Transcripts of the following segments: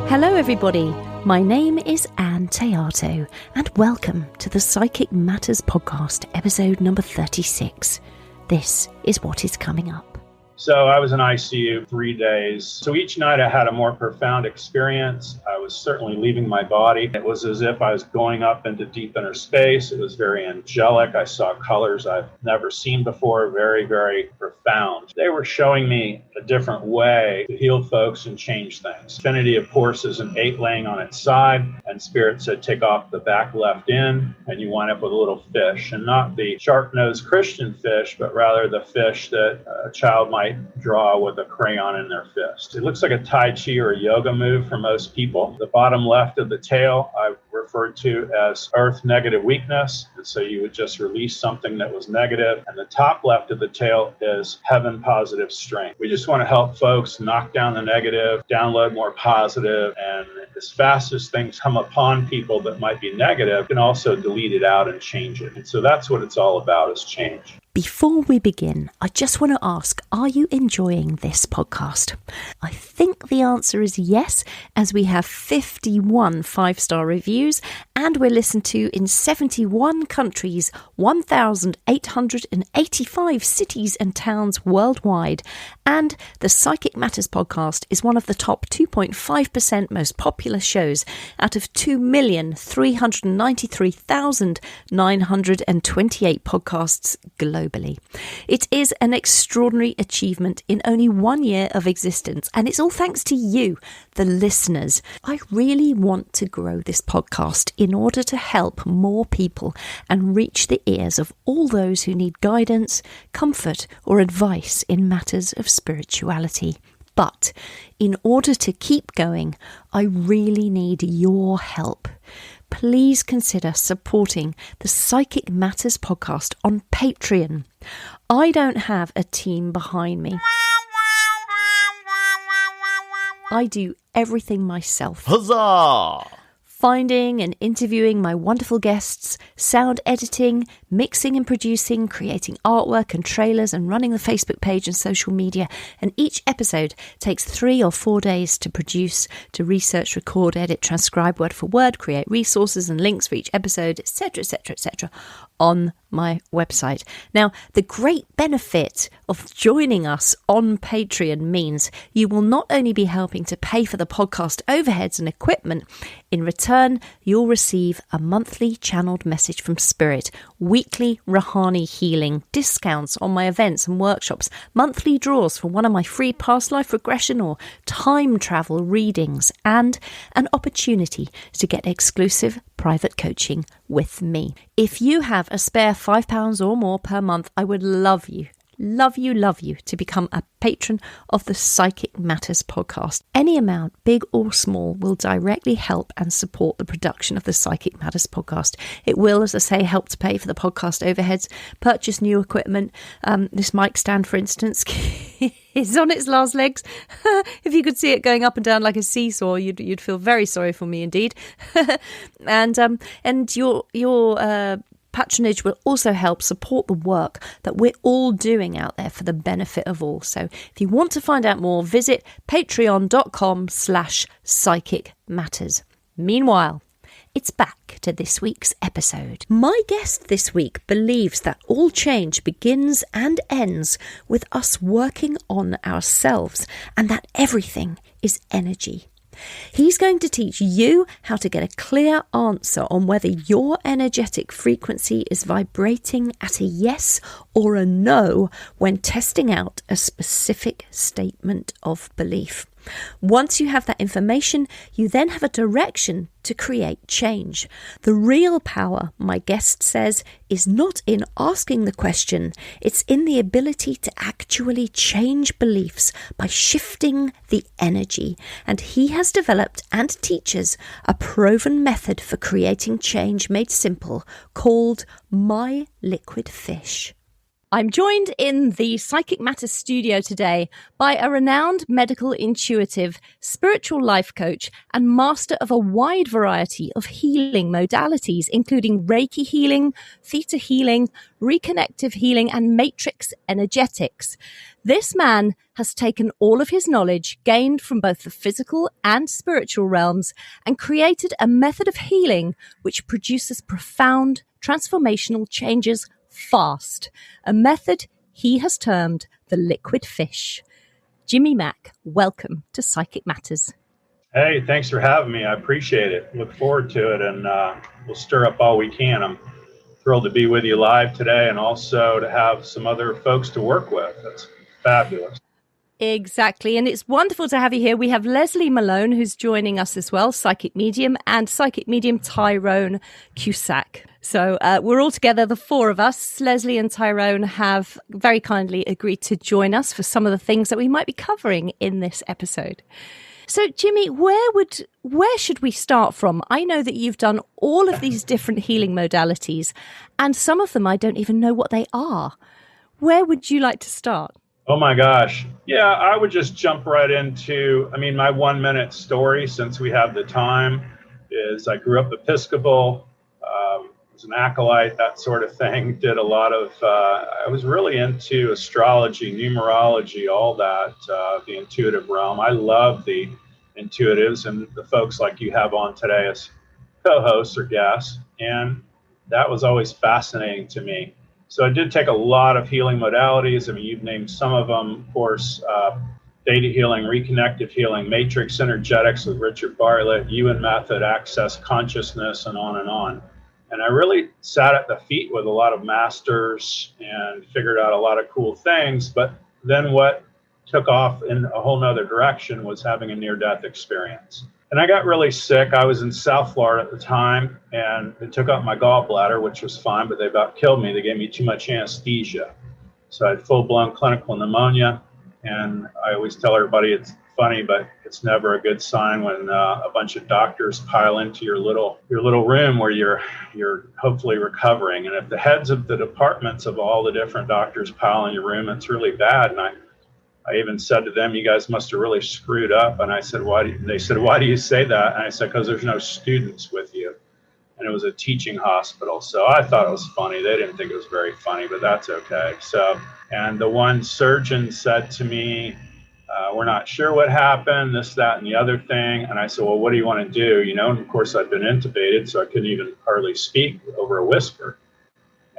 Hello everybody, my name is Ann Théato and welcome to the Psychic Matters podcast, episode number 36. This is what is coming up. So I was in ICU 3 days. So each night I had a more profound experience. I was certainly leaving my body. It was as if I was going up into deep inner space. It was very angelic. I saw colors I've never seen before, very, very profound. They were showing me a different way to heal folks and change things. Infinity, of course, is an 8 laying on its side, and Spirit said take off the back left end, and you wind up with a little fish, and not the sharp-nosed Christian fish, but rather the fish that a child might draw with a crayon in their fist. It looks like a Tai Chi or a yoga move for most people. The bottom left of the tail I referred to as earth negative weakness, and so you would just release something that was negative. And the top left of the tail is heaven positive strength. We just want to help folks knock down the negative, download more positive, and as fast as things come upon people that might be negative, you can also delete it out and change it. And so that's what it's all about, is change. Before we begin, I just want to ask, are you enjoying this podcast? I think the answer is yes, as we have 51 5-star reviews and we're listened to in 71 countries, 1,885 cities and towns worldwide. And the Psychic Matters podcast is one of the top 2.5% most popular shows out of 2,393,928 podcasts globally. It is an extraordinary achievement in only 1 year of existence, and it's all thanks to you, the listeners. I really want to grow this podcast in order to help more people and reach the ears of all those who need guidance, comfort, or advice in matters of spirituality. But in order to keep going, I really need your help. Please consider supporting the Psychic Matters podcast on Patreon. I don't have a team behind me. I do everything myself. Huzzah! Finding and interviewing my wonderful guests, sound editing, mixing and producing, creating artwork and trailers, and running the Facebook page and social media. And each episode takes 3 or 4 days to produce, to research, record, edit, transcribe word for word, create resources and links for each episode, etc., etc., etc., on my website. Now, the great benefit of joining us on Patreon means you will not only be helping to pay for the podcast overheads and equipment. In return, you'll receive a monthly channeled message from Spirit, weekly Rahani healing, discounts on my events and workshops, monthly draws for one of my free past life regression or time travel readings, and an opportunity to get exclusive private coaching with me. If you have a spare £5 or more per month, I would love you to become a patron of the Psychic Matters podcast. Any amount, big or small, will directly help and support the production of the Psychic Matters podcast. It will, as I say, help to pay for the podcast overheads, purchase new equipment. This mic stand, for instance, is on its last legs. If you could see it going up and down like a seesaw, you'd feel very sorry for me indeed. and your patronage will also help support the work that we're all doing out there for the benefit of all. So if you want to find out more, visit patreon.com/psychic matters. Meanwhile, it's back to this week's episode. My guest this week believes that all change begins and ends with us working on ourselves, and that everything is energy. He's going to teach you how to get a clear answer on whether your energetic frequency is vibrating at a yes or a no when testing out a specific statement of belief. Once you have that information, you then have a direction to create change. The real power, my guest says, is not in asking the question. It's in the ability to actually change beliefs by shifting the energy. And he has developed and teaches a proven method for creating change made simple called My Liquid Fish. I'm joined in the Psychic Matters studio today by a renowned medical intuitive, spiritual life coach, and master of a wide variety of healing modalities, including Reiki healing, theta healing, reconnective healing, and matrix energetics. This man has taken all of his knowledge gained from both the physical and spiritual realms and created a method of healing which produces profound transformational changes fast, a method he has termed the liquid fish. Jimmy Mack, welcome to Psychic Matters. Hey, thanks for having me. I appreciate it. Look forward to it, and we'll stir up all we can. I'm thrilled to be with you live today and also to have some other folks to work with. That's fabulous. Exactly. And it's wonderful to have you here. We have Leslie Malone, who's joining us as well, psychic medium, and psychic medium Tyrone Cusack. So we're all together, the four of us. Leslie and Tyrone have very kindly agreed to join us for some of the things that we might be covering in this episode. So, Jimmy, where should we start from? I know that you've done all of these different healing modalities, and some of them I don't even know what they are. Where would you like to start? Oh my gosh. Yeah, I would just jump right into, my 1 minute story, since we have the time, is I grew up Episcopal, was an acolyte, that sort of thing. Did a lot of, I was really into astrology, numerology, all that, the intuitive realm. I love the intuitives and the folks like you have on today as co-hosts or guests. And that was always fascinating to me. So I did take a lot of healing modalities. You've named some of them, of course, theta healing, reconnective healing, matrix energetics with Richard Bartlett, Ewan method, access consciousness, and on and on. And I really sat at the feet with a lot of masters and figured out a lot of cool things. But then what took off in a whole nother direction was having a near-death experience. And I got really sick. I was in South Florida at the time, and they took out my gallbladder, which was fine, but they about killed me. They gave me too much anesthesia. So I had full-blown clinical pneumonia. And I always tell everybody it's funny, but it's never a good sign when a bunch of doctors pile into your little room where you're hopefully recovering. And if the heads of the departments of all the different doctors pile in your room, it's really bad. And I even said to them, you guys must have really screwed up. And I said, they said, why do you say that? And I said, because there's no students with you. And it was a teaching hospital. So I thought it was funny. They didn't think it was very funny, but that's okay. So, and the one surgeon said to me, we're not sure what happened, this, that, and the other thing. And I said, well, what do you want to do? And of course I'd been intubated, so I couldn't even hardly speak over a whisper.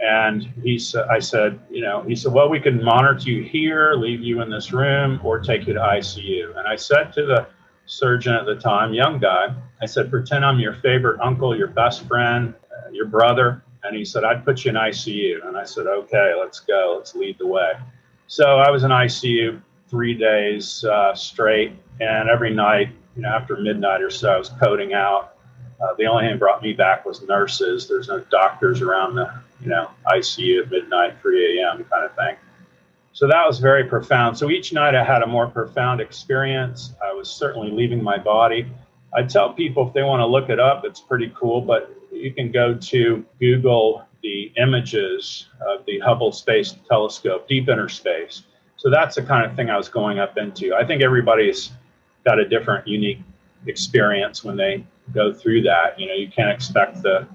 And he said, well, we can monitor you here, leave you in this room, or take you to ICU. And I said to the surgeon at the time, young guy, I said, pretend I'm your favorite uncle, your best friend, your brother. And he said, I'd put you in ICU. And I said, okay, let's go. Let's lead the way. So I was in ICU 3 days straight. And every night, after midnight or so, I was coding out. The only thing that brought me back was nurses. There's no doctors around the ICU at midnight, 3 a.m. kind of thing. So that was very profound. So each night I had a more profound experience. I was certainly leaving my body. I tell people if they want to look it up, it's pretty cool, but you can go to Google the images of the Hubble Space Telescope, deep inner space. So that's the kind of thing I was going up into. I think everybody's got a different, unique experience when they go through that. You can't expect the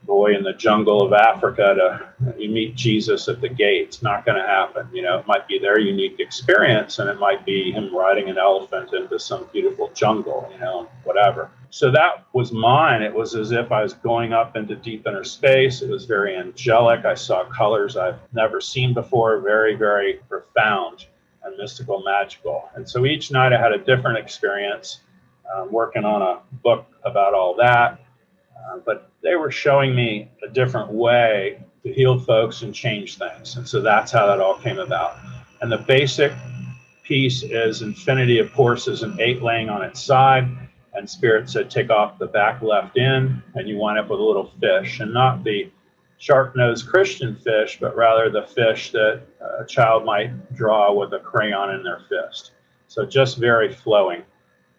boy in the jungle of Africa you meet Jesus at the gate. It's not going to happen. It might be their unique experience, and it might be him riding an elephant into some beautiful jungle, whatever. So that was mine. It was as if I was going up into deep inner space. It was very angelic. I saw colors I've never seen before, very, very profound and mystical, magical. And so each night I had a different experience, working on a book about all that. But they were showing me a different way to heal folks and change things. And so that's how that all came about. And the basic piece is infinity, of course, is an 8 laying on its side. And Spirit said, take off the back left end, and you wind up with a little fish. And not the sharp-nosed Christian fish, but rather the fish that a child might draw with a crayon in their fist. So just very flowing.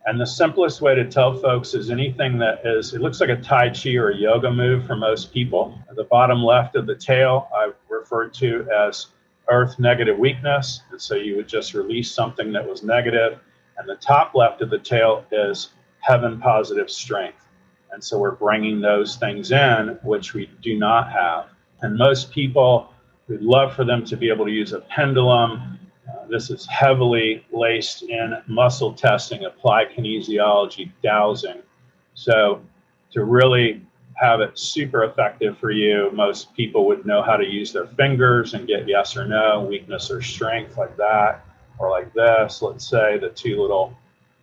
And the simplest way to tell folks is anything that is, it looks like a Tai Chi or a yoga move for most people. At the bottom left of the tail, I refer to as earth negative weakness. And so you would just release something that was negative. And the top left of the tail is heaven positive strength. And so we're bringing those things in, which we do not have. And most people, we'd love for them to be able to use a pendulum. This is heavily laced in muscle testing, applied kinesiology, dowsing. So to really have it super effective for you, most people would know how to use their fingers and get yes or no, weakness or strength, like that, or like this, let's say the two little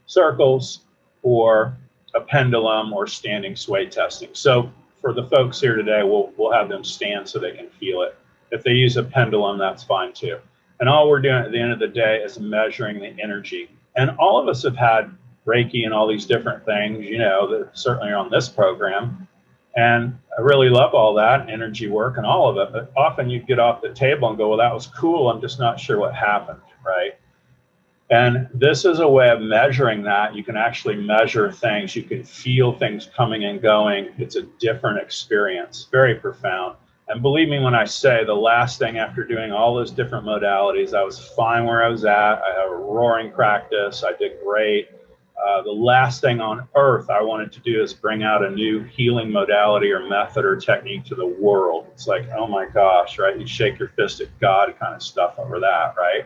circles, or a pendulum, or standing sway testing. So for the folks here today, we'll have them stand so they can feel it. If they use a pendulum, that's fine too. And all we're doing at the end of the day is measuring the energy. And all of us have had Reiki and all these different things, you know, that certainly are on this program. And I really love all that energy work and all of it. But often you get off the table and go, well, that was cool. I'm just not sure what happened, right? And this is a way of measuring that. You can actually measure things. You can feel things coming and going. It's a different experience, very profound. And believe me when I say, the last thing after doing all those different modalities, I was fine where I was at. I had a roaring practice. I did great. The last thing on earth I wanted to do is bring out a new healing modality or method or technique to the world. It's like, oh my gosh, right? You shake your fist at God kind of stuff over that, right?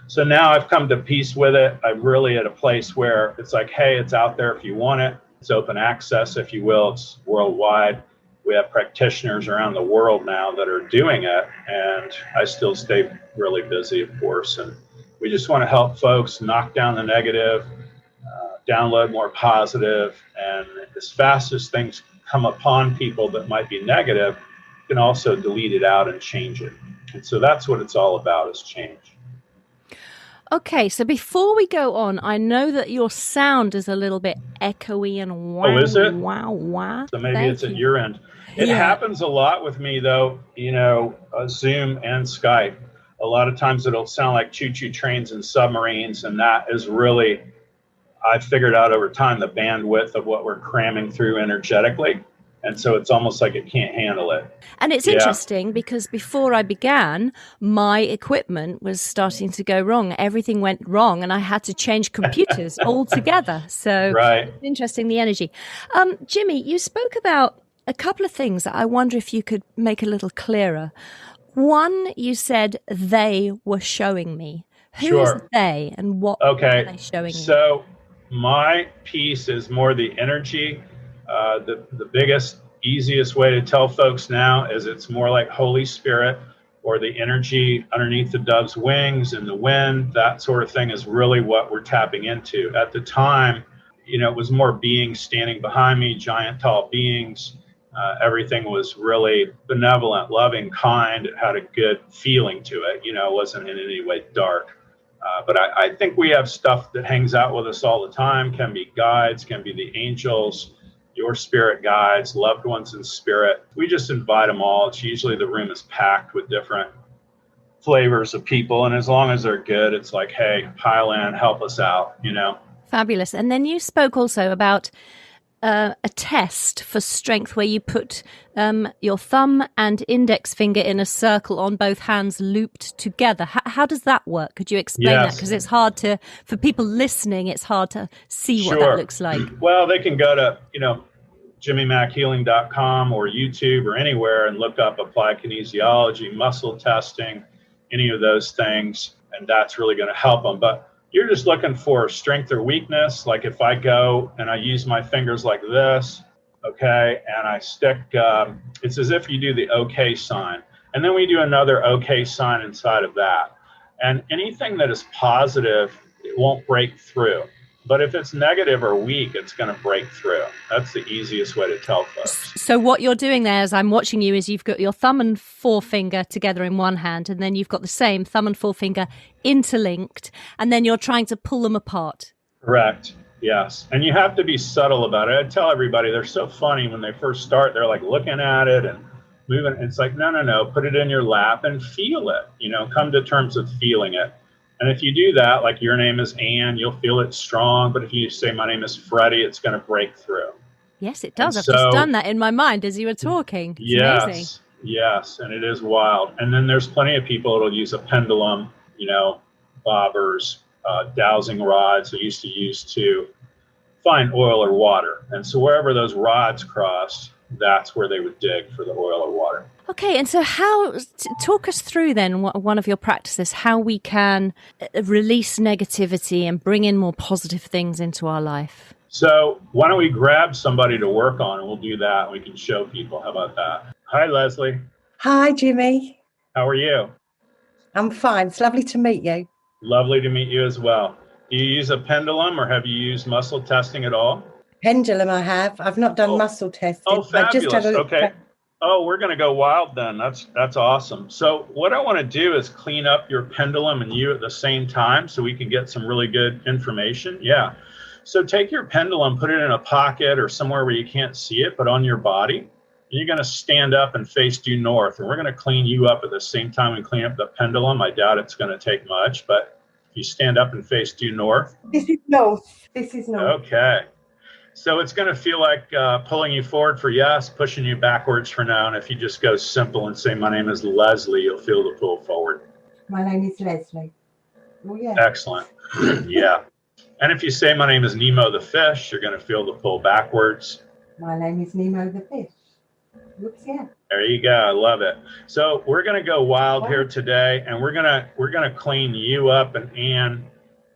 So now I've come to peace with it. I'm really at a place where it's like, hey, it's out there if you want it. It's open access, if you will. It's worldwide. We have practitioners around the world now that are doing it. And I still stay really busy, of course. And we just want to help folks knock down the negative, download more positive, and as fast as things come upon people that might be negative, you can also delete it out and change it. And so that's what it's all about, is change. Okay, so before we go on, I know that your sound is a little bit echoey and wow, is it? wow. So maybe it's at your end. It happens a lot with me, though, you know, Zoom and Skype. A lot of times it'll sound like choo-choo trains and submarines, and that is really, I figured out over time, the bandwidth of what we're cramming through energetically. And so it's almost like it can't handle it. And it's interesting because before I began, my equipment was starting to go wrong. Everything went wrong and I had to change computers altogether. So right. It's interesting, the energy. Jimmy, you spoke about a couple of things that I wonder if you could make a little clearer. One, you said they were showing me. Who's they and what are they showing you? So my piece is more the energy. The biggest, easiest way to tell folks now is it's more like Holy Spirit, or the energy underneath the dove's wings and the wind. That sort of thing is really what we're tapping into. At the time, you know, it was more beings standing behind me, giant tall beings. Everything was really benevolent, loving, kind. It had a good feeling to it. You know, it wasn't in any way dark. But I think we have stuff that hangs out with us all the time. Can be guides, can be the angels, your spirit guides, loved ones in spirit. We just invite them all. It's usually the room is packed with different flavors of people. And as long as they're good, it's like, hey, pile in, help us out, you know. Fabulous. And then you spoke also about a test for strength where you put your thumb and index finger in a circle on both hands looped together. How does that work? Could you explain that? Because it's hard to, for people listening, it's hard to see what that looks like. Well, they can go to, you know, jimmymackhealing.com or YouTube or anywhere and look up applied kinesiology, muscle testing, any of those things. And that's really going to help them. But you're just looking for strength or weakness. Like if I go and I use my fingers like this, okay, and I stick, it's as if you do the okay sign. And then we do another okay sign inside of that. And anything that is positive, it won't break through. But if it's negative or weak, it's going to break through. That's the easiest way to tell folks. So what you're doing there, as I'm watching you, is you've got your thumb and forefinger together in one hand, and then you've got the same thumb and forefinger interlinked, and then you're trying to pull them apart. Correct. Yes. And you have to be subtle about it. I tell everybody, they're so funny when they first start. They're like looking at it and moving. It's like, no. Put it in your lap and feel it. You know, come to terms with feeling it. And if you do that, like your name is Ann, you'll feel it strong. But if you say my name is Freddie, it's going to break through. Yes, it does. I've just done that in my mind as you were talking. It's amazing. Yes, and it is wild. And then there's plenty of people that'll use a pendulum, bobbers, dowsing rods they used to use to find oil or water. And so wherever those rods crossed, that's where they would dig for the oil or water. Okay, and so talk us through then one of your practices, how we can release negativity and bring in more positive things into our life. So why don't we grab somebody to work on, and we'll do that, and we can show people. How about that? Hi, Leslie. Hi, Jimmy. How are you? I'm fine. It's lovely to meet you. Lovely to meet you as well. Do you use a pendulum, or have you used muscle testing at all? Pendulum I have. I've not done muscle testing. Oh, fabulous. I just had Okay. Oh, we're going to go wild then. That's awesome. So what I want to do is clean up your pendulum and you at the same time so we can get some really good information. Yeah. So take your pendulum, put it in a pocket or somewhere where you can't see it, but on your body. You're going to stand up and face due north, and we're going to clean you up at the same time and clean up the pendulum. I doubt it's going to take much, but if you stand up and face due north. This is north. This is north. Okay. So it's going to feel like pulling you forward for yes, pushing you backwards for no. And if you just go simple and say, my name is Leslie, you'll feel the pull forward. My name is Leslie. Oh, yeah. Excellent. Yeah. And if you say, my name is Nemo the fish, you're going to feel the pull backwards. My name is Nemo the fish. Whoops, yeah. There you go. I love it. So we're going to go wild here today, and we're going to clean you up and Ann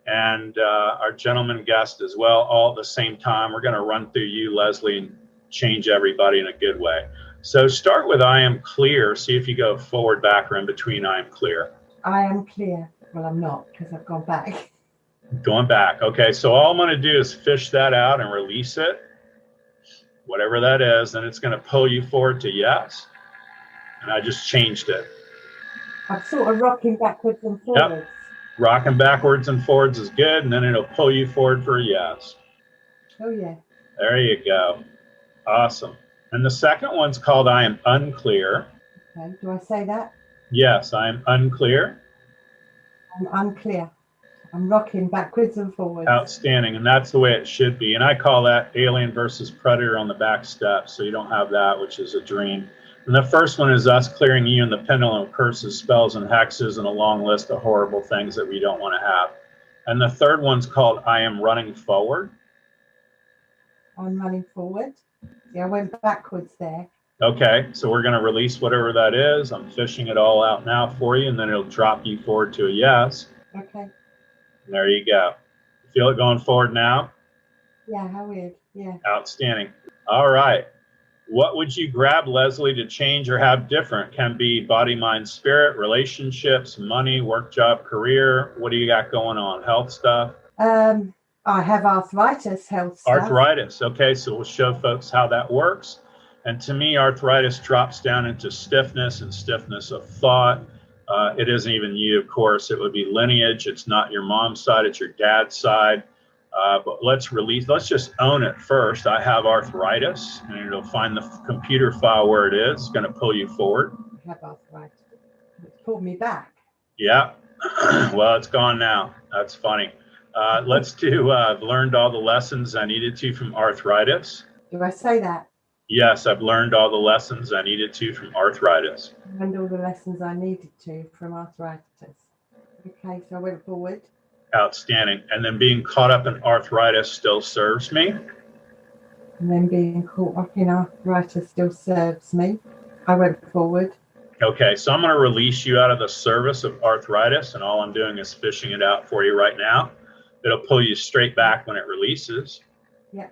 and our gentleman guest as well, all at the same time. We're going to run through you, Leslie, and change everybody in a good way. So start with I am clear. See if you go forward, back, or in between I am clear. I am clear. Well, I'm not, because I've gone back. Going back. Okay, so all I'm going to do is fish that out and release it, whatever that is, and it's going to pull you forward to yes. And I just changed it. I'm sort of rocking backwards and forwards. Yep. Rocking backwards and forwards is good, and then it'll pull you forward for a yes. Oh, yeah. There you go. Awesome. And the second one's called I am unclear. Okay, do I say that? Yes, I am unclear. I'm unclear. I'm rocking backwards and forwards. Outstanding, and that's the way it should be. And I call that Alien versus Predator on the back step, so you don't have that, which is a dream. And the first one is us clearing you and the pendulum of curses, spells, and hexes, and a long list of horrible things that we don't want to have. And the third one's called I am running forward. I'm running forward. Yeah, I went backwards there. Okay, so we're going to release whatever that is. I'm fishing it all out now for you, and then it'll drop you forward to a yes. Okay. There you go. Feel it going forward now? Yeah, how weird. Yeah. Outstanding. All right. What would you grab, Leslie, to change or have different? Can be body, mind, spirit, relationships, money, work, job, career. What do you got going on? Health stuff? I have arthritis, health stuff. Arthritis. Okay, so we'll show folks how that works. And to me, arthritis drops down into stiffness and stiffness of thought. It isn't even you, of course. It would be lineage. It's not your mom's side. It's your dad's side. But let's just own it first. I have arthritis, and it'll find the computer file where it is. It's going to pull you forward. I have arthritis. It's pulled me back. Yeah. Well, it's gone now. That's funny. Let's do I've learned all the lessons I needed to from arthritis. Do I say that? Yes, I've learned all the lessons I needed to from arthritis. I learned all the lessons I needed to from arthritis. Okay, so I went forward. Outstanding. And then being caught up in arthritis still serves me. And then being caught up in arthritis still serves me. I went forward. Okay, so I'm going to release you out of the service of arthritis, and all I'm doing is fishing it out for you right now. It'll pull you straight back when it releases. Yeah.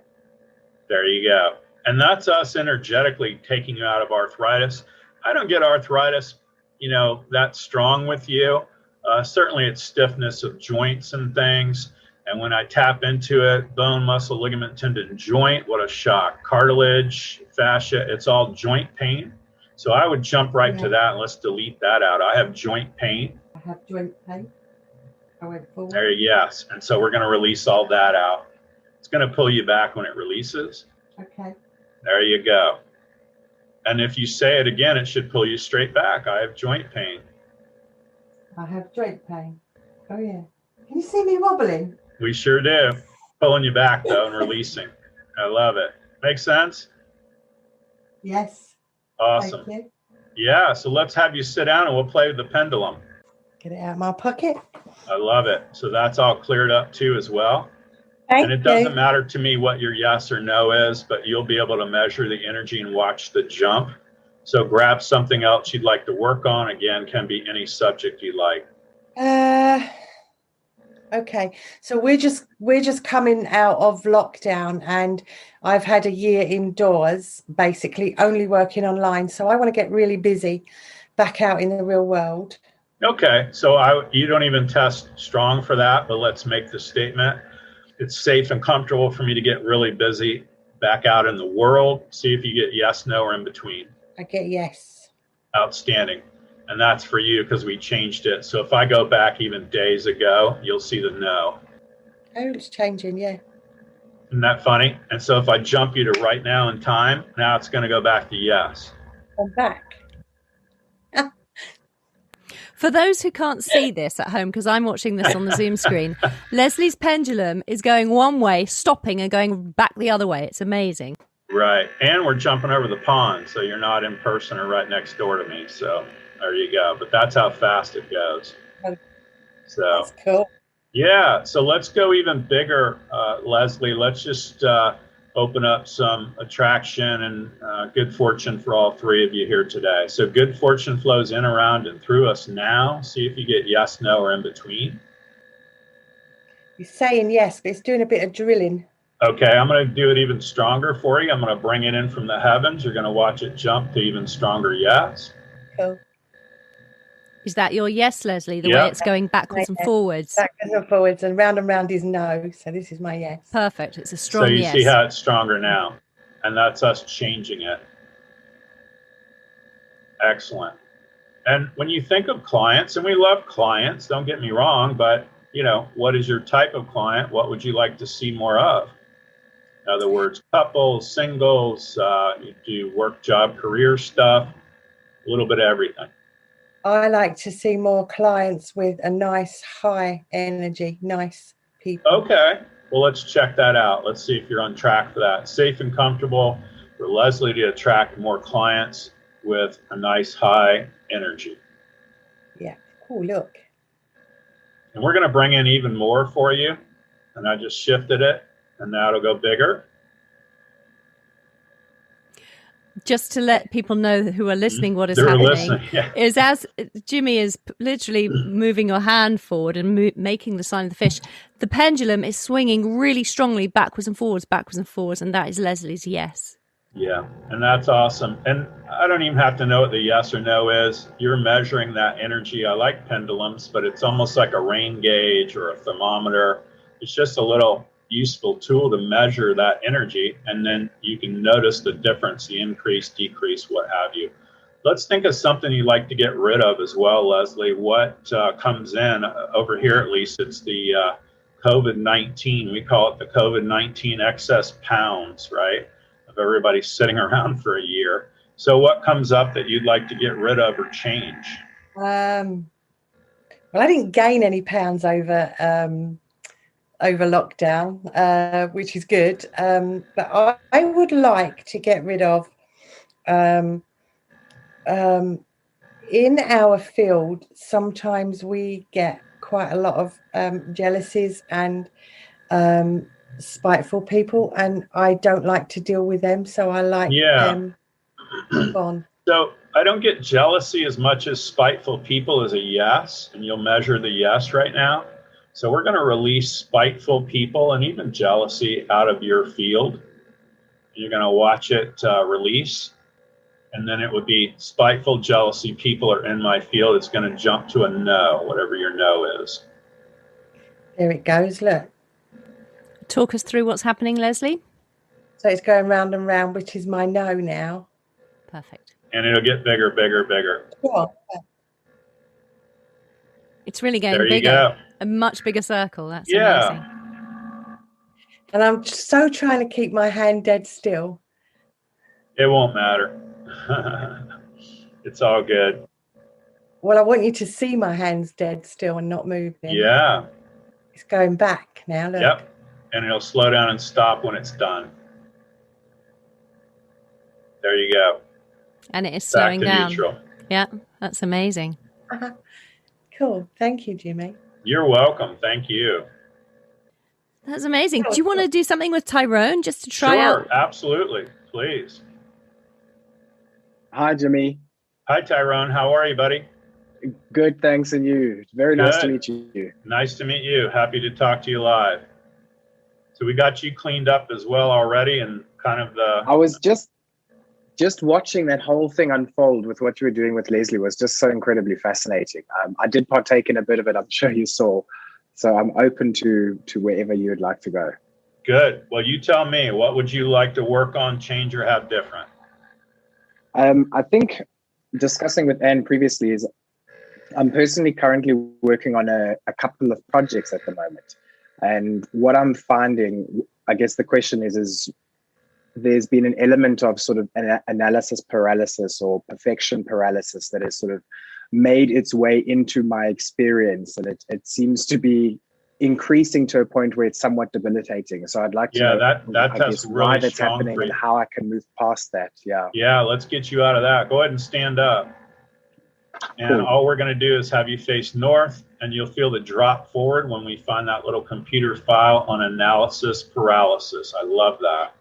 There you go. And that's us energetically taking you out of arthritis. I don't get arthritis, that strong with you. Certainly it's stiffness of joints and things. And when I tap into it, bone, muscle, ligament, tendon, joint, what a shock. Cartilage, fascia, it's all joint pain. So I would jump right to that, and let's delete that out. I have joint pain. I have joint pain. I went forward. There, yes. And so we're going to release all that out. It's going to pull you back when it releases. Okay. There you go. And if you say it again, it should pull you straight back. I have joint pain. I have joint pain. Oh, yeah. Can you see me wobbling? We sure do. Pulling you back, though, and releasing. I love it. Make sense? Yes. Awesome. Thank you. Yeah, so let's have you sit down and we'll play with the pendulum. Get it out of my pocket. I love it. So that's all cleared up too as well. Thank And it doesn't matter to me what your yes or no is, but you'll be able to measure the energy and watch the jump. So grab something else you'd like to work on. Again, can be any subject you like. Okay, so we're just coming out of lockdown, and I've had a year indoors, basically only working online. So I want to get really busy back out in the real world. Okay, so you don't even test strong for that, but let's make the statement. It's safe and comfortable for me to get really busy back out in the world. See if you get yes, no, or in between. I get yes. Outstanding. And that's for you because we changed it. So if I go back even days ago, you'll see the no. Oh, it's changing, yeah. Isn't that funny? And so if I jump you to right now in time, now it's going to go back to yes. I'm back. For those who can't see this at home, because I'm watching this on the Zoom screen, Leslie's pendulum is going one way, stopping and going back the other way. It's amazing. Right. And we're jumping over the pond, so you're not in person or right next door to me. So there you go. But that's how fast it goes. So that's cool. Yeah. So let's go even bigger, Leslie. Let's just open up some attraction and good fortune for all three of you here today. So good fortune flows in, around, and through us now. See if you get yes, no, or in between. You're saying yes, but it's doing a bit of drilling. Okay, I'm going to do it even stronger for you. I'm going to bring it in from the heavens. You're going to watch it jump to even stronger yes. Cool. Is that your yes, Leslie? The way it's going backwards and forwards? Backwards and forwards, and round is no. So this is my yes. Perfect. It's a strong yes. So you see how it's stronger now. And that's us changing it. Excellent. And when you think of clients, and we love clients, don't get me wrong, but what is your type of client? What would you like to see more of? In other words, couples, singles, you do work, job, career stuff, a little bit of everything. I like to see more clients with a nice high energy, nice people. Okay. Well, let's check that out. Let's see if you're on track for that. Safe and comfortable for Leslie to attract more clients with a nice high energy. Yeah. Cool. Look. And we're going to bring in even more for you. And I just shifted it, and now it'll go bigger. Just to let people know who are listening what is happening is as Jimmy is literally moving your hand forward and making the sign of the fish, the pendulum is swinging really strongly backwards and forwards, and that is Leslie's yes. Yeah, and that's awesome. And I don't even have to know what the yes or no is. You're measuring that energy. I like pendulums, but it's almost like a rain gauge or a thermometer. It's just a little useful tool to measure that energy, and then you can notice the difference, the increase, decrease, what have you. Let's think of something you'd like to get rid of as well, Leslie. What comes in over here, at least, it's the COVID-19. We call it the COVID-19 excess pounds, right? Of everybody sitting around for a year. So what comes up that you'd like to get rid of or change? Well, I didn't gain any pounds over lockdown, which is good. But I would like to get rid of, in our field, sometimes we get quite a lot of jealousies and spiteful people, and I don't like to deal with them. So I like them gone. So I don't get jealousy as much as spiteful people as a yes, and you'll measure the yes right now. So we're going to release spiteful people and even jealousy out of your field. You're going to watch it release. And then it would be spiteful, jealousy people are in my field. It's going to jump to a no, whatever your no is. There it goes. Look. Talk us through what's happening, Leslie. So it's going round and round, which is my no now. Perfect. And it'll get bigger, bigger, bigger. Cool. It's really getting there you bigger. Go. A much bigger circle. That's amazing. And I'm so trying to keep my hand dead still. It won't matter. It's all good. Well, I want you to see my hands dead still and not moving. Yeah. It's going back now. Look. Yep. And it'll slow down and stop when it's done. There you go. And it is back slowing to down. neutral. Yeah, that's amazing. Cool. Thank you, Jimmy. You're welcome. Thank you. That's amazing. Do you want to do something with Tyrone just to try out? Sure, absolutely. Please. Hi, Jimmy. Hi, Tyrone. How are you, buddy? Good, thanks, and you. Very nice to Good. meet you. Nice to meet you. Happy to talk to you live. So we got you cleaned up as well already, and kind of the... I was just watching that whole thing unfold with what you were doing with Leslie was just so incredibly fascinating. I did partake in a bit of it, I'm sure you saw. So I'm open to wherever you would like to go. Good. Well, you tell me, what would you like to work on, change, or have different? I think discussing with Ann previously is I'm personally currently working on a couple of projects at the moment. And what I'm finding, I guess the question is there's been an element of sort of an analysis paralysis or perfection paralysis that has sort of made its way into my experience. And it seems to be increasing to a point where it's somewhat debilitating. So I'd like to know that's really why that's strong happening for you. and how I can move past that. Yeah, let's get you out of that. Go ahead and stand up. And Cool. all we're going to do is have you face north, and you'll feel the drop forward when we find that little computer file on analysis paralysis. I love that.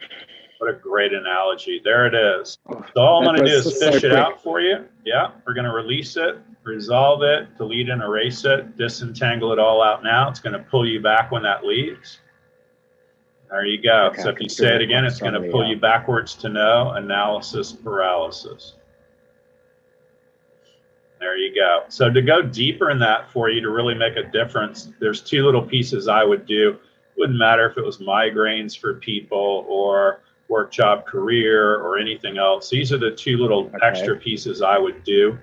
What a great analogy. There it is. So all I'm going to do is fish it out for you. Yeah, we're going to release it, resolve it, delete and erase it, disentangle it all out now. It's going to pull you back when that leaves. There you go. Okay, so if you say it again, it's going to pull you backwards to no, analysis paralysis. There you go. So to go deeper in that for you to really make a difference, there's two little pieces I would do. It wouldn't matter if it was migraines for people or work, job, career, or anything else. These are the two little extra pieces I would do.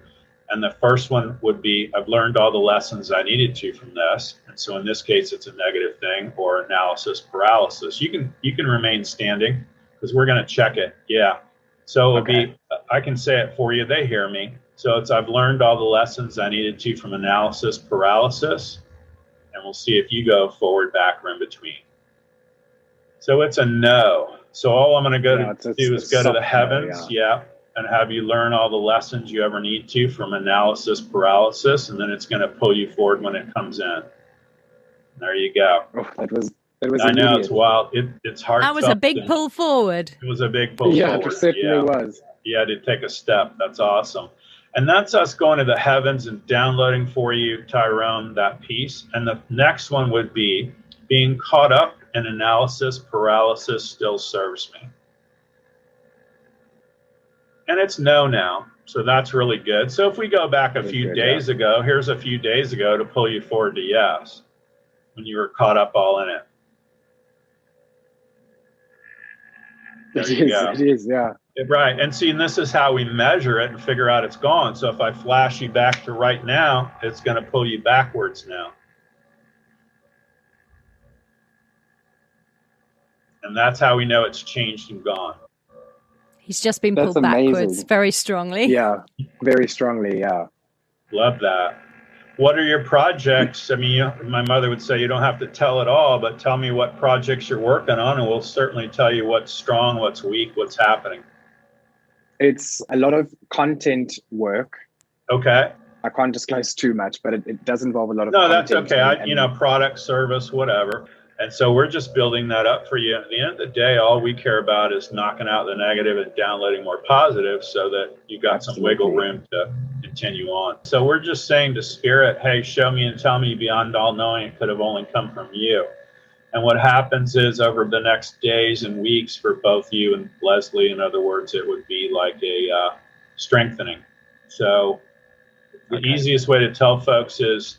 And the first one would be, I've learned all the lessons I needed to from this. And so in this case, it's a negative thing, or analysis paralysis. You can remain standing because we're going to check it. Yeah. So it'll be, I can say it for you. They hear me. So it's, I've learned all the lessons I needed to from analysis paralysis. And we'll see if you go forward, back, or in between. So it's a no. So all I'm going to do is go to the heavens, and have you learn all the lessons you ever need to from analysis paralysis, and then it's going to pull you forward when it comes in. There you go. Oh, that was I know, it's wild. It's hard. That was a big pull forward. It was a big pull forward. Yeah, it certainly was. You had to take a step. That's awesome. And that's us going to the heavens and downloading for you, Tyrone, that piece. And the next one would be being caught up in analysis paralysis still serves me. And it's no now. So that's really good. So if we go back a few days ago, here's a few days ago to pull you forward to yes, when you were caught up all in it. It is, yeah. Right. And see, and this is how we measure it and figure out it's gone. So if I flash you back to right now, it's going to pull you backwards now. And that's how we know it's changed and gone. He's just been pulled backwards very strongly. Yeah, very strongly, yeah. Love that. What are your projects? I mean, my mother would say you don't have to tell it all, but tell me what projects you're working on, and we'll certainly tell you what's strong, what's weak, what's happening. It's a lot of content work. Okay. I can't disclose too much, but it does involve a lot of content. No, that's okay. Product, service, whatever. And so we're just building that up for you. At the end of the day, all we care about is knocking out the negative and downloading more positive so that you've got some wiggle room to continue on. So we're just saying to Spirit, hey, show me and tell me beyond all knowing it could have only come from you. And what happens is over the next days and weeks for both you and Leslie, in other words, it would be like a strengthening. So the easiest way to tell folks is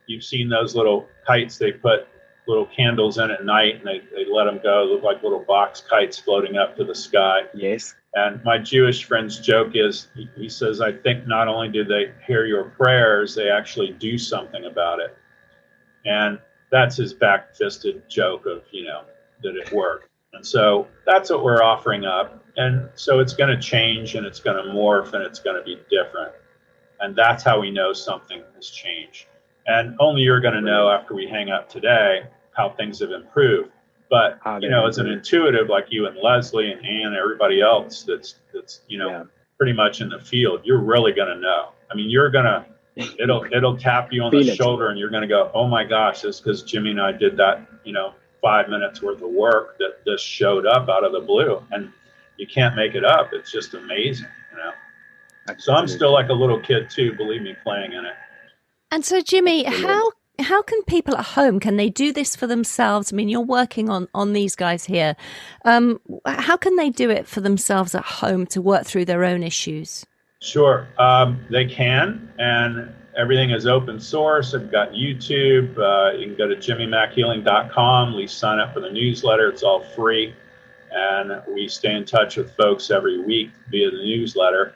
you've seen those little kites they put little candles in at night, and they let them go, look like little box kites floating up to the sky. Yes. And my Jewish friend's joke is, he says, I think not only do they hear your prayers, they actually do something about it. And that's his back-fisted joke of, that it worked. And so that's what we're offering up. And so it's going to change, and it's going to morph, and it's going to be different. And that's how we know something has changed. And only you're going to know after we hang up today how things have improved. But, as an intuitive like you and Leslie and Ann and everybody else that's pretty pretty much in the field, you're really going to know. I mean, it'll tap you on the shoulder and you're going to go, oh my gosh, it's because Jimmy and I did that, 5 minutes worth of work that just showed up out of the blue, and you can't make it up. It's just amazing, So I'm still like a little kid too, believe me, playing in it. And so, Jimmy, how can people at home, can they do this for themselves? I mean, you're working on these guys here. How can they do it for themselves at home to work through their own issues? Sure, they can, and everything is open source. I've got YouTube. You can go to jimmymackhealing.com. Please sign up for the newsletter. It's all free, and we stay in touch with folks every week via the newsletter.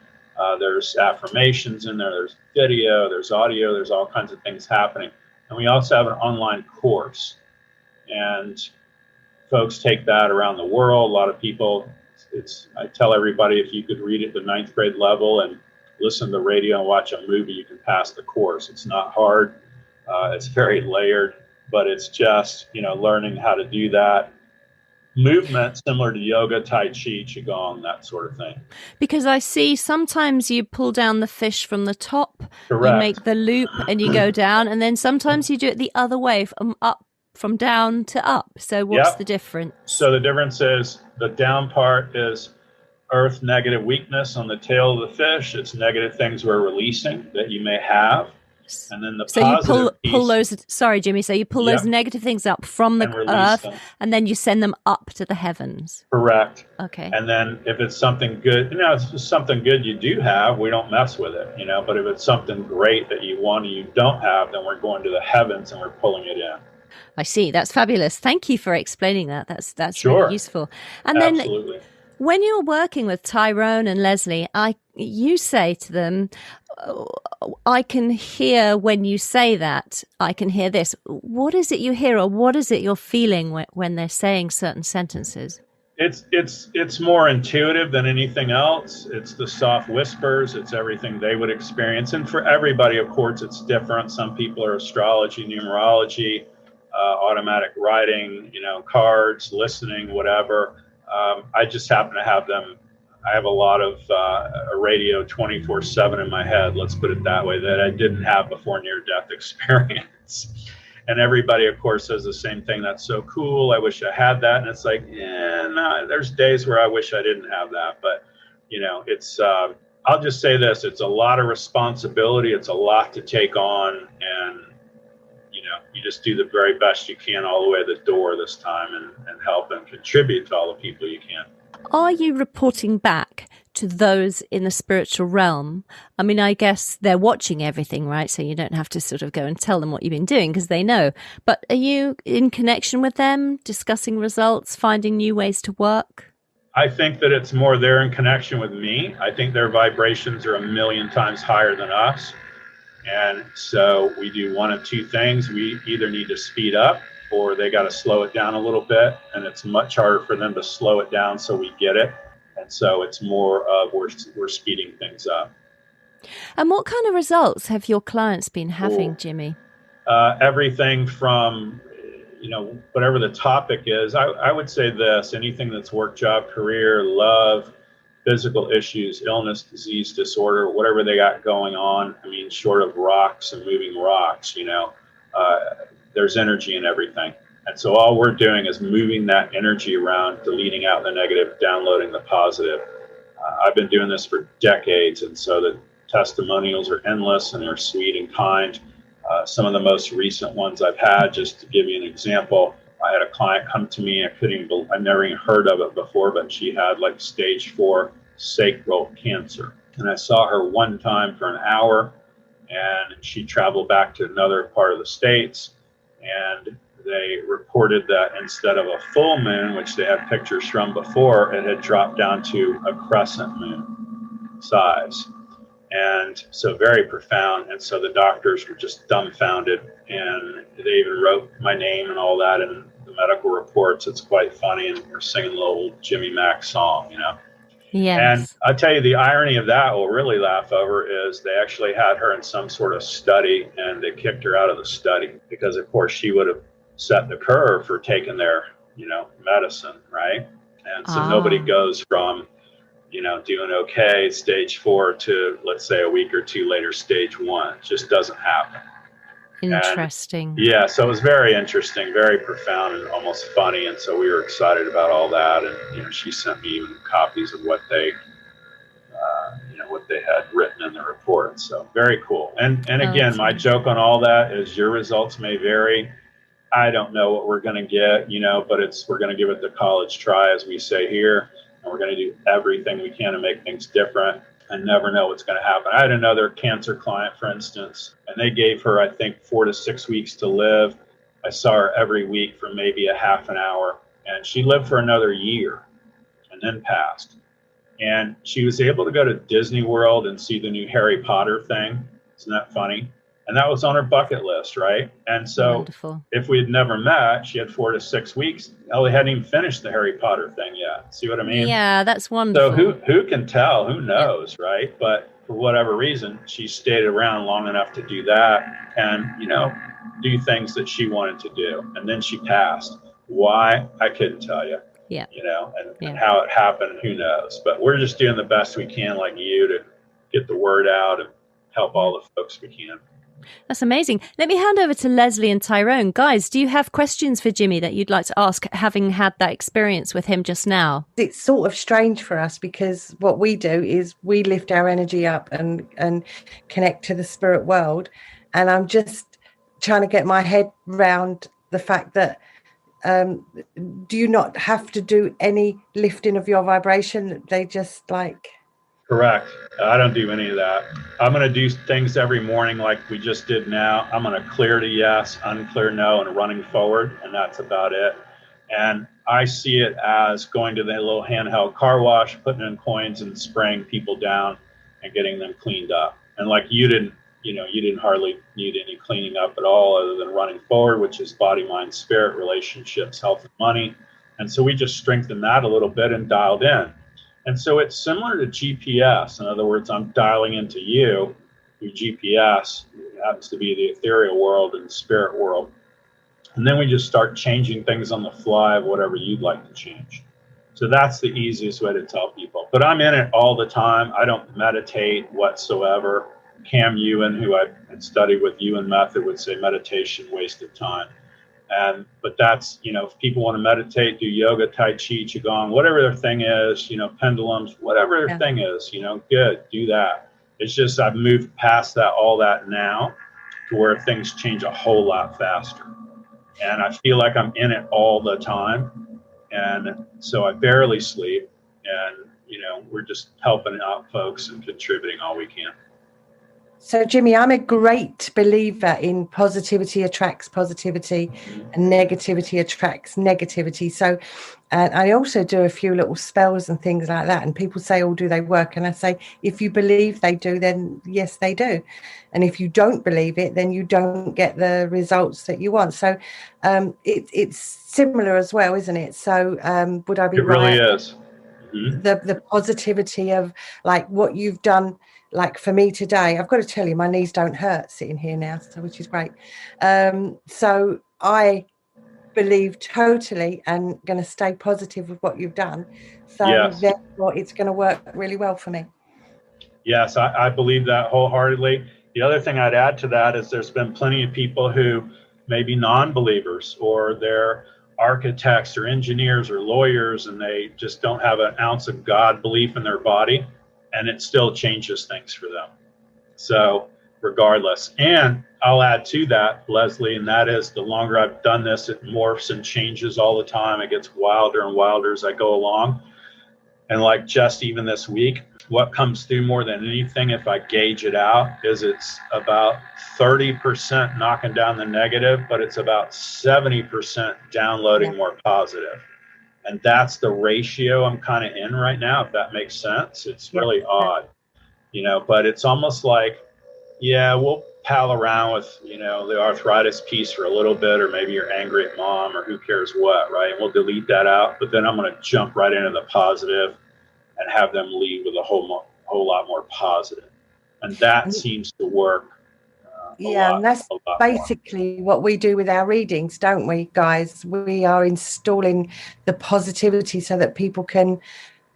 There's affirmations in there. There's video. There's audio. There's all kinds of things happening. And we also have an online course, and folks take that around the world. A lot of people, I tell everybody, if you could read at the 9th grade level and listen to the radio and watch a movie, you can pass the course. It's not hard. It's very layered, but it's just, learning how to do that. Movement similar to yoga, tai chi, qigong, that sort of thing. Because I see sometimes you pull down the fish from the top, Correct. You make the loop and you go down, and then sometimes you do it the other way, from down to up. So what's the difference? So the difference is the down part is earth negative weakness on the tail of the fish. It's negative things we're releasing that you may have. And then the positive you pull those. Sorry, Jimmy. So you pull those negative things up from the earth, and then you send them up to the heavens. Correct. Okay. And then if it's something good, it's just something good you do have, we don't mess with it, But if it's something great that you want and you don't have, then we're going to the heavens and we're pulling it in. I see. That's fabulous. Thank you for explaining that. That's sure. Really useful. And Absolutely. Then when you're working with Tyrone and Leslie, you say to them, I can hear when you say that, I can hear this. What is it you hear, or what is it you're feeling when they're saying certain sentences? It's more intuitive than anything else. It's the soft whispers. It's everything they would experience. And for everybody, of course, it's different. Some people are astrology, numerology, automatic writing, cards, listening, whatever. I just happen to have them. I have a lot of a radio 24/7 in my head, let's put it that way, that I didn't have before near-death experience. And everybody, of course, says the same thing. That's so cool. I wish I had that. And it's like, no, there's days where I wish I didn't have that. But, it's, I'll just say this, it's a lot of responsibility. It's a lot to take on. And, you just do the very best you can all the way to the door this time and help and contribute to all the people you can. Are you reporting back to those in the spiritual realm? I mean, I guess they're watching everything, right? So you don't have to sort of go and tell them what you've been doing because they know. But are you in connection with them, discussing results, finding new ways to work? I think that it's more they're in connection with me. I think their vibrations are 1,000,000 times higher than us. And so we do one of two things. We either need to speed up, or they got to slow it down a little bit, and it's much harder for them to slow it down, so we get it. And so it's more of we're speeding things up. And what kind of results have your clients been having, Jimmy? Everything from, whatever the topic is. I would say this: anything that's work, job, career, love, physical issues, illness, disease, disorder, whatever they got going on. I mean, short of rocks and moving rocks, there's energy in everything. And so all we're doing is moving that energy around, deleting out the negative, downloading the positive. I've been doing this for decades, and so the testimonials are endless and they're sweet and kind. Some of the most recent ones I've had, just to give you an example, I had a client come to me. I've never even heard of it before, but she had like stage 4 sacral cancer. And I saw her one time for an hour, and she traveled back to another part of the States. And they reported that instead of a full moon, which they had pictures from before, it had dropped down to a crescent moon size. And so very profound. And so the doctors were just dumbfounded, and they even wrote my name and all that in the medical reports. It's quite funny. And we're singing a little Jimmy Mack song, Yes. And I'll tell you, the irony of that we'll really laugh over is they actually had her in some sort of study, and they kicked her out of the study because, of course, she would have set the curve for taking their, medicine, right? And so nobody goes from doing okay, stage 4 to, let's say, a week or two later, stage 1. It just doesn't happen. Interesting. And yeah, so it was very interesting, very profound, and almost funny. And so we were excited about all that. And, she sent me even copies of what they had written in the report. So very cool. And again, my joke on all that is your results may vary. I don't know what we're going to get, but we're going to give it the college try, as we say here. And we're going to do everything we can to make things different and never know what's going to happen. I had another cancer client, for instance, and they gave her, I think, 4 to 6 weeks to live. I saw her every week for maybe a half an hour, and she lived for another year and then passed. And she was able to go to Disney World and see the new Harry Potter thing. Isn't that funny? And that was on her bucket list, right? And so Wonderful. If we had never met, she had 4 to 6 weeks. Ellie hadn't even finished the Harry Potter thing yet. See what I mean? Yeah, that's wonderful. So who can tell? Who knows, right? But for whatever reason, she stayed around long enough to do that and, do things that she wanted to do. And then she passed. Why? I couldn't tell you. Yeah. And how it happened, who knows? But we're just doing the best we can, like you, to get the word out and help all the folks we can. That's amazing. Let me hand over to Leslie and Tyrone. Guys, do you have questions for Jimmy that you'd like to ask, having had that experience with him just now? It's sort of strange for us because what we do is we lift our energy up and connect to the spirit world. And I'm just trying to get my head around the fact that do you not have to do any lifting of your vibration? They just Correct. I don't do any of that. I'm going to do things every morning like we just did now. I'm going to clear to yes, unclear no, and running forward, and that's about it. And I see it as going to the little handheld car wash, putting in coins and spraying people down and getting them cleaned up. And like you didn't hardly need any cleaning up at all other than running forward, which is body, mind, spirit, relationships, health, and money. And so we just strengthened that a little bit and dialed in. And so it's similar to GPS. In other words, I'm dialing into you through GPS. It happens to be the ethereal world and the spirit world. And then we just start changing things on the fly of whatever you'd like to change. So that's the easiest way to tell people. But I'm in it all the time. I don't meditate whatsoever. Cam Ewan, who I had studied with Ewan Method, would say meditation, waste of time. But that's, if people want to meditate, do yoga, Tai Chi, Qigong, whatever their thing is, pendulums, whatever their thing is, good, do that. It's just I've moved past all that now to where things change a whole lot faster. And I feel like I'm in it all the time. And so I barely sleep. And, we're just helping out folks and contributing all we can. So, Jimmy, I'm a great believer in positivity attracts positivity and negativity attracts negativity. So, and I also do a few little spells and things like that. And people say, oh, do they work? And I say, if you believe they do, then yes, they do. And if you don't believe it, then you don't get the results that you want. So it's similar as well, isn't it? So would I be right? It really is. Mm-hmm. The positivity of what you've done. Like for me today, I've got to tell you, my knees don't hurt sitting here now, which is great. So I believe totally and going to stay positive with what you've done. So therefore, it's going to work really well for me. Yes, I believe that wholeheartedly. The other thing I'd add to that is there's been plenty of people who may be non-believers or they're architects or engineers or lawyers, and they just don't have an ounce of God belief in their body. And it still changes things for them. So regardless. And I'll add to that, Leslie, and that is the longer I've done this, it morphs and changes all the time. It gets wilder and wilder as I go along. And like just even this week, what comes through more than anything, if I gauge it out, is it's about 30% knocking down the negative, but it's about 70% downloading more positive. And that's the ratio I'm kind of in right now, if that makes sense. It's really odd, but it's almost like, we'll pal around with, the arthritis piece for a little bit, or maybe you're angry at mom or who cares what, right? And we'll delete that out. But then I'm going to jump right into the positive and have them leave with a whole lot more positive. And that seems to work. And that's basically what we do with our readings, don't we, guys? We are installing the positivity so that people can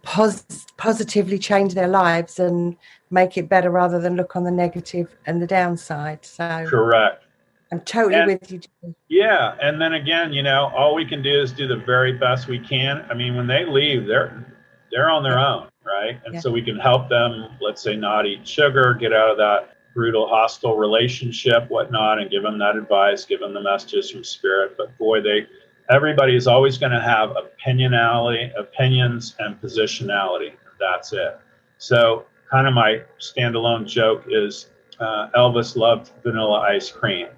positively change their lives and make it better rather than look on the negative and the downside. So Correct. I'm totally with you. Yeah. And then again, all we can do is do the very best we can. I mean, when they leave, they're on their own, right? And so we can help them, let's say, not eat sugar, get out of that brutal, hostile relationship, whatnot, and give them that advice, give them the messages from spirit. But boy, everybody is always going to have opinions and positionality. That's it. So kind of my standalone joke is Elvis loved vanilla ice cream.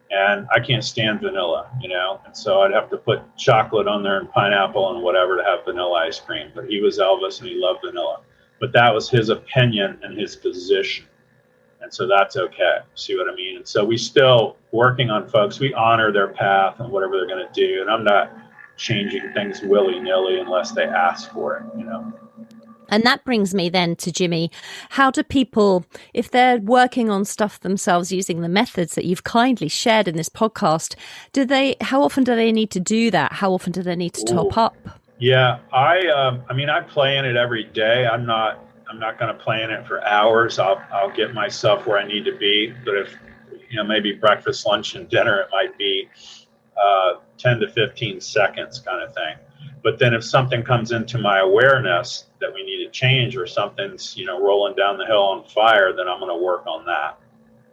And I can't stand vanilla, and so I'd have to put chocolate on there and pineapple and whatever to have vanilla ice cream. But he was Elvis and he loved vanilla. But that was his opinion and his position. And so that's okay. See what I mean? And so we still working on folks. We honor their path and whatever they're going to do. And I'm not changing things willy-nilly unless they ask for it, And that brings me then to Jimmy. How do people, if they're working on stuff themselves using the methods that you've kindly shared in this podcast, how often do they need to do that? How often do they need to top up? Yeah, I play in it every day. I'm not going to play in it for hours. I'll get myself where I need to be. But if, maybe breakfast, lunch, and dinner, it might be 10 to 15 seconds kind of thing. But then if something comes into my awareness that we need to change, or something's, rolling down the hill on fire, then I'm going to work on that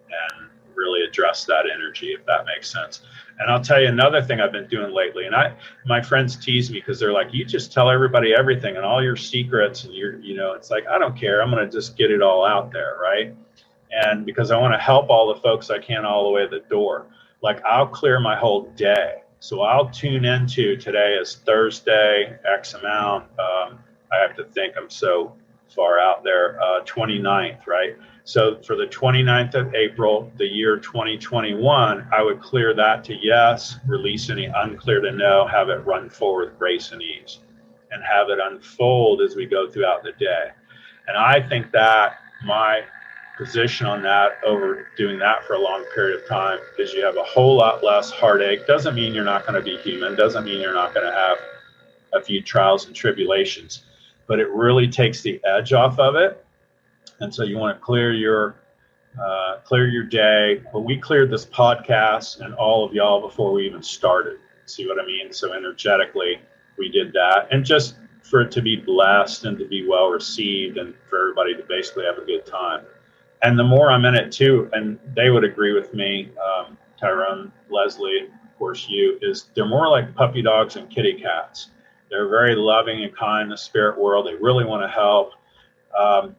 and really address that energy, if that makes sense. And I'll tell you another thing I've been doing lately, and my friends tease me because they're like, you just tell everybody everything and all your secrets, and it's like, I don't care. I'm going to just get it all out there. Right. And because I want to help all the folks I can all the way to the door, like I'll clear my whole day. So I'll tune into today is Thursday, X amount. I have to think, I'm so far out there, 29th, right? So for the 29th of April, the year 2021, I would clear that to yes, release any unclear to no, have it run forward with grace and ease, and have it unfold as we go throughout the day. And I think that my position on that, over doing that for a long period of time, is you have a whole lot less heartache. Doesn't mean you're not going to be human. Doesn't mean you're not going to have a few trials and tribulations, but it really takes the edge off of it. And so you want to clear your day. Well, we cleared this podcast and all of y'all before we even started. See what I mean? So energetically, we did that, and just for it to be blessed and to be well received, and for everybody to basically have a good time. And the more I'm in it too, and they would agree with me, Tyrone, Leslie, of course you, is they're more like puppy dogs and kitty cats. They're very loving and kind in the spirit world. They really want to help.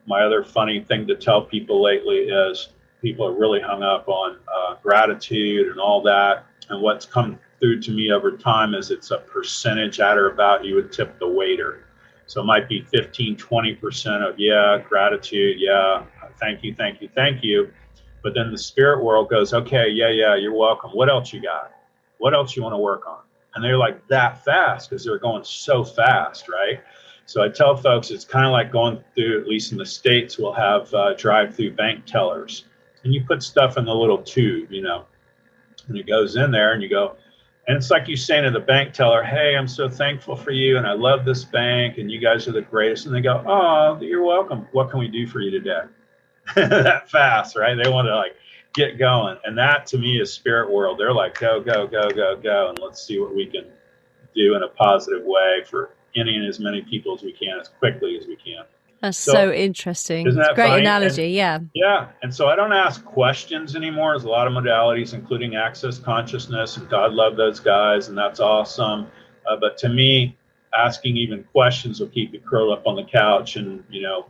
My other funny thing to tell people lately is people are really hung up on gratitude and all that. And what's come through to me over time is it's a percentage at or about you would tip the waiter. So it might be 15, 20% of, yeah, gratitude, yeah, thank you, thank you, thank you. But then the spirit world goes, okay, yeah, you're welcome. What else you got? What else you want to work on? And they're like that fast because they're going so fast, right? So I tell folks it's kind of like going through, at least in the States, we'll have drive-through bank tellers. And you put stuff in the little tube, and it goes in there and you go, and it's like you saying to the bank teller, hey, I'm so thankful for you, and I love this bank, and you guys are the greatest. And they go, oh, you're welcome. What can we do for you today? That fast, right? They want to get going. And that to me is spirit world. They're like, go, go, go, go, go. And let's see what we can do in a positive way for any and as many people as we can, as quickly as we can. That's so interesting. Isn't that great funny? Analogy, yeah. Yeah. And so I don't ask questions anymore. There's a lot of modalities, including access consciousness, and God love those guys, and that's awesome. But to me, asking even questions will keep you curled up on the couch. And,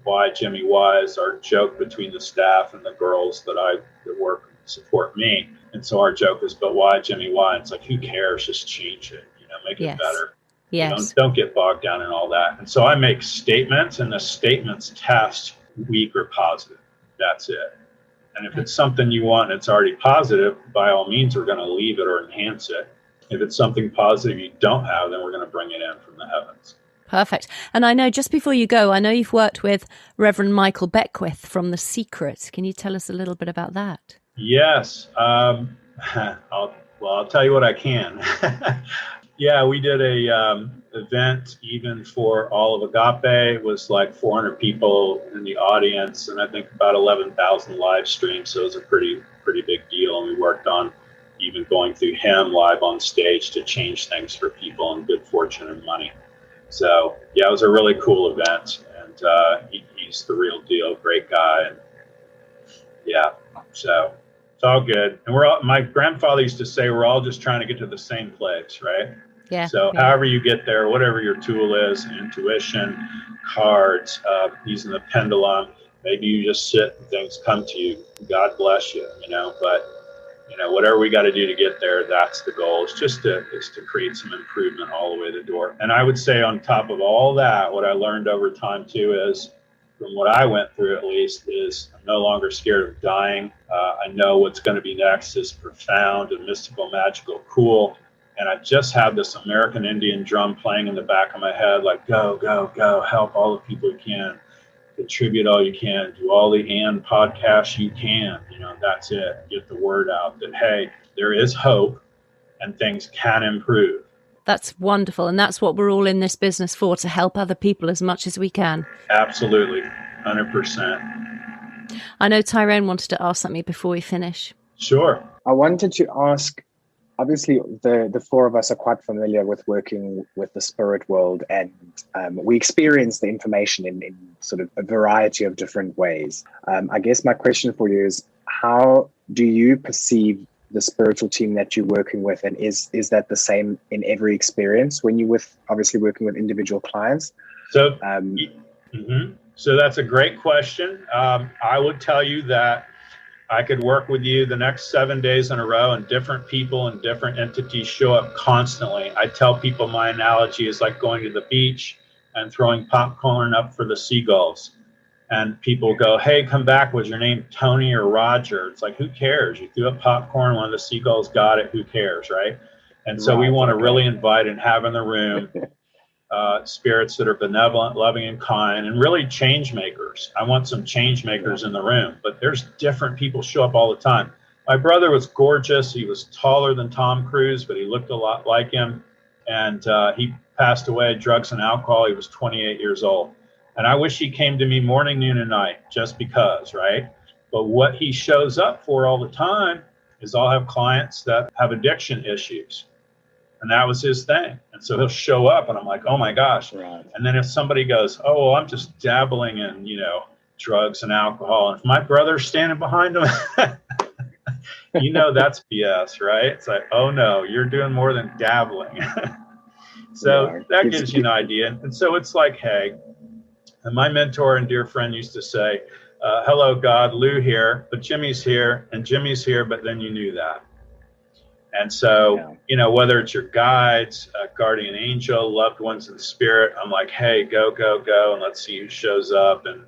why, Jimmy, why is our joke between the staff and the girls that work support me. And so our joke is, but why, Jimmy, why? And it's like, who cares? Just change it, make it better. Yes. Don't get bogged down in all that. And so I make statements, and the statements test weak or positive. That's it. And if it's something you want and it's already positive, by all means, we're going to leave it or enhance it. If it's something positive you don't have, then we're going to bring it in from the heavens. Perfect. And I know, just before you go, I know you've worked with Reverend Michael Beckwith from The Secret. Can you tell us a little bit about that? Yes. I'll tell you what I can. Yeah, we did a event even for all of Agape. It was like 400 people in the audience, and I think about 11,000 live streams. So it was a pretty big deal. And we worked on even going through him live on stage to change things for people in good fortune and money. So yeah, it was a really cool event, and he's the real deal, great guy. And yeah, so it's all good. And my grandfather used to say, we're all just trying to get to the same place, right? Yeah. So however you get there, whatever your tool is, intuition, cards, using the pendulum, maybe you just sit and things come to you. God bless you, but whatever we got to do to get there, that's the goal. It's to create some improvement all the way to the door. And I would say on top of all that, what I learned over time too is, from what I went through at least, is I'm no longer scared of dying. I know what's going to be next is profound and mystical, magical, cool. And I just had this American Indian drum playing in the back of my head, like, go, go, go, help all the people you can, contribute all you can, do all the Ann podcasts you can. That's it. Get the word out that, hey, there is hope and things can improve. That's wonderful. And that's what we're all in this business for, to help other people as much as we can. Absolutely. 100%. I know Tyrone wanted to ask something before we finish. Sure. I wanted to ask, obviously, the four of us are quite familiar with working with the spirit world, and we experience the information in sort of a variety of different ways. I guess my question for you is, how do you perceive the spiritual team that you're working with, and is that the same in every experience when you're obviously working with individual clients? So, So that's a great question. I would tell you that I could work with you the next 7 days in a row, and different people and different entities show up constantly. I tell people my analogy is like going to the beach and throwing popcorn up for the seagulls. And people go, hey, come back. Was your name Tony or Roger? It's like, who cares? You threw up popcorn, one of the seagulls got it. Who cares, right? And so we want to really invite and have in the room spirits that are benevolent, loving, and kind, and really change makers. I want some change makers in the room, but there's different people show up all the time. My brother was gorgeous. He was taller than Tom Cruise, but he looked a lot like him. And he passed away, drugs and alcohol. He was 28 years old. And I wish he came to me morning, noon, and night, just because, right? But what he shows up for all the time is I'll have clients that have addiction issues. And that was his thing. And so he'll show up and I'm like, oh my gosh. Right. And then if somebody goes, oh, well, I'm just dabbling in, drugs and alcohol, and if my brother's standing behind him, that's BS, right? It's like, oh no, you're doing more than dabbling. So that gives you an idea. And so it's like, hey, and my mentor and dear friend used to say, hello, God, Lou here, but Jimmy's here, and Jimmy's here, but then you knew that. And so, whether it's your guides, guardian angel, loved ones in spirit, I'm like, hey, go, go, go, and let's see who shows up and,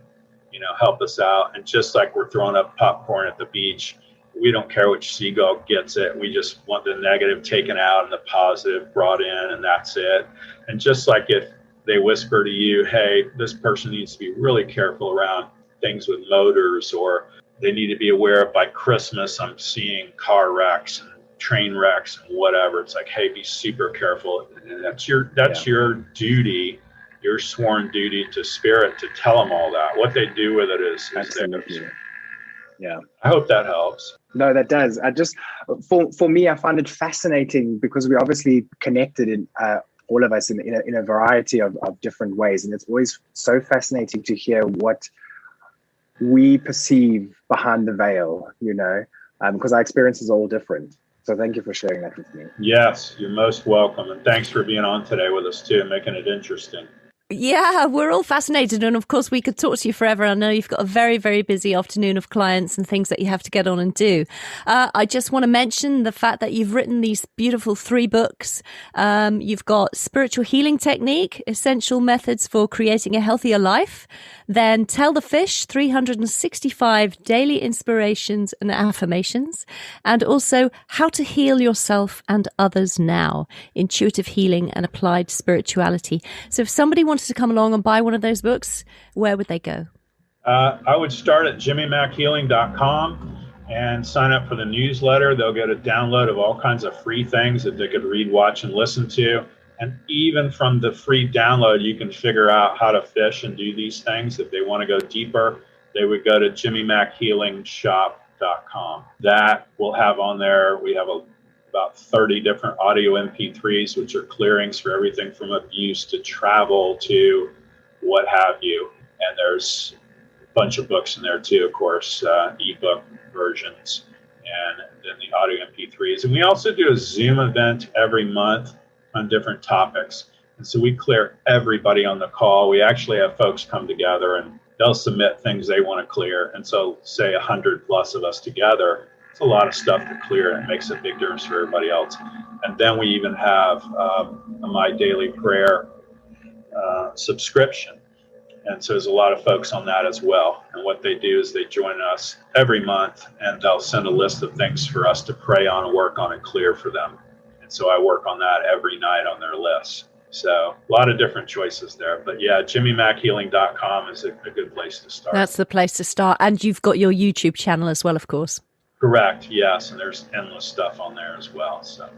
help us out. And just like we're throwing up popcorn at the beach, we don't care which seagull gets it. We just want the negative taken out and the positive brought in, and that's it. And just like if they whisper to you, hey, this person needs to be really careful around things with motors, or they need to be aware of by Christmas, I'm seeing car wrecks and train wrecks and whatever. It's like, hey, be super careful. And that's your duty, your sworn duty to spirit, to tell them all that. What they do with it is theirs. Yeah. I hope that helps. No, that does. I just, for me, I find it fascinating because we're obviously connected in all of us in a variety of different ways. And it's always so fascinating to hear what we perceive behind the veil, because our experiences are all different. So thank you for sharing that with me. Yes, you're most welcome. And thanks for being on today with us too, making it interesting. Yeah, we're all fascinated. And of course, we could talk to you forever. I know you've got a very, very busy afternoon of clients and things that you have to get on and do. I just want to mention the fact that you've written these beautiful 3 books. You've got Spiritual Healing Technique, Essential Methods for Creating a Healthier Life. Then Tell the Fish, 365 Daily Inspirations and Affirmations. And also How to Heal Yourself and Others Now, Intuitive Healing and Applied Spirituality. So if somebody wanted to come along and buy one of those books, where would they go? I would start at jimmymackhealing.com. and sign up for the newsletter. They'll get a download of all kinds of free things that they could read, watch, and listen to. And even from the free download, you can figure out how to fish and do these things. If they want to go deeper, they would go to jimmymackhealingshop.com. That will have on there, we have about 30 different audio MP3s, which are clearings for everything from abuse to travel to what have you. And there's a bunch of books in there too, of course, ebook versions, and then the audio MP3s. And we also do a Zoom event every month on different topics. And so we clear everybody on the call. We actually have folks come together and they'll submit things they want to clear. And so say 100 plus of us together, it's a lot of stuff to clear, and it makes a big difference for everybody else. And then we even have a My Daily Prayer subscription. And so there's a lot of folks on that as well. And what they do is they join us every month, and they'll send a list of things for us to pray on and work on and clear for them. And so I work on that every night on their list. So a lot of different choices there. But yeah, jimmymackhealing.com is a good place to start. That's the place to start. And you've got your YouTube channel as well, of course. Correct, yes. And there's endless stuff on there as well. So,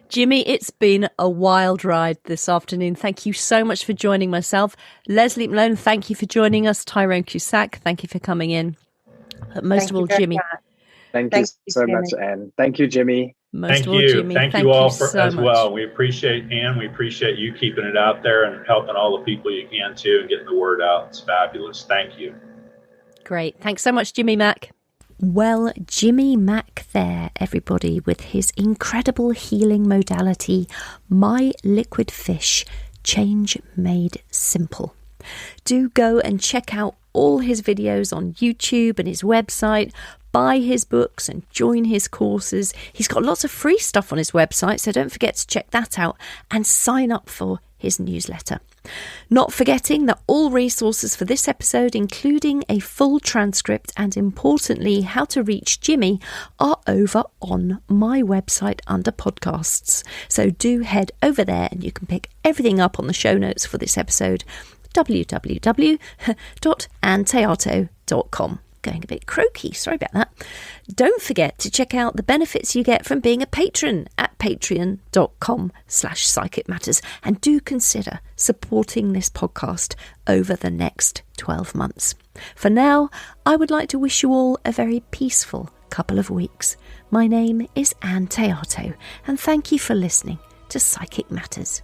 Jimmy, it's been a wild ride this afternoon. Thank you so much for joining myself. Leslie Malone, thank you for joining us. Tyrone Cusack, thank you for coming in. But most of all, Jimmy. Thank you so much, Anne. Thank you, Jimmy. Thank you all as well. We appreciate Ann. We appreciate you keeping it out there and helping all the people you can too and getting the word out. It's fabulous. Thank you. Great. Thanks so much, Jimmy Mack. Well, Jimmy Mack there, everybody, with his incredible healing modality, My Liquid FishTM Made Simple. Do go and check out all his videos on YouTube and his website. Buy his books and join his courses. He's got lots of free stuff on his website, so don't forget to check that out and sign up for his newsletter. Not forgetting that all resources for this episode, including a full transcript and importantly how to reach Jimmy, are over on my website under podcasts. So do head over there and you can pick everything up on the show notes for this episode, www.anntheato.com. Going a bit croaky, sorry about that. Don't forget to check out the benefits you get from being a patron at patreon.com/Psychic Matters, and do consider supporting this podcast over the next 12 months. For now, I would like to wish you all a very peaceful couple of weeks. My name is Ann Théato, and thank you for listening to Psychic Matters.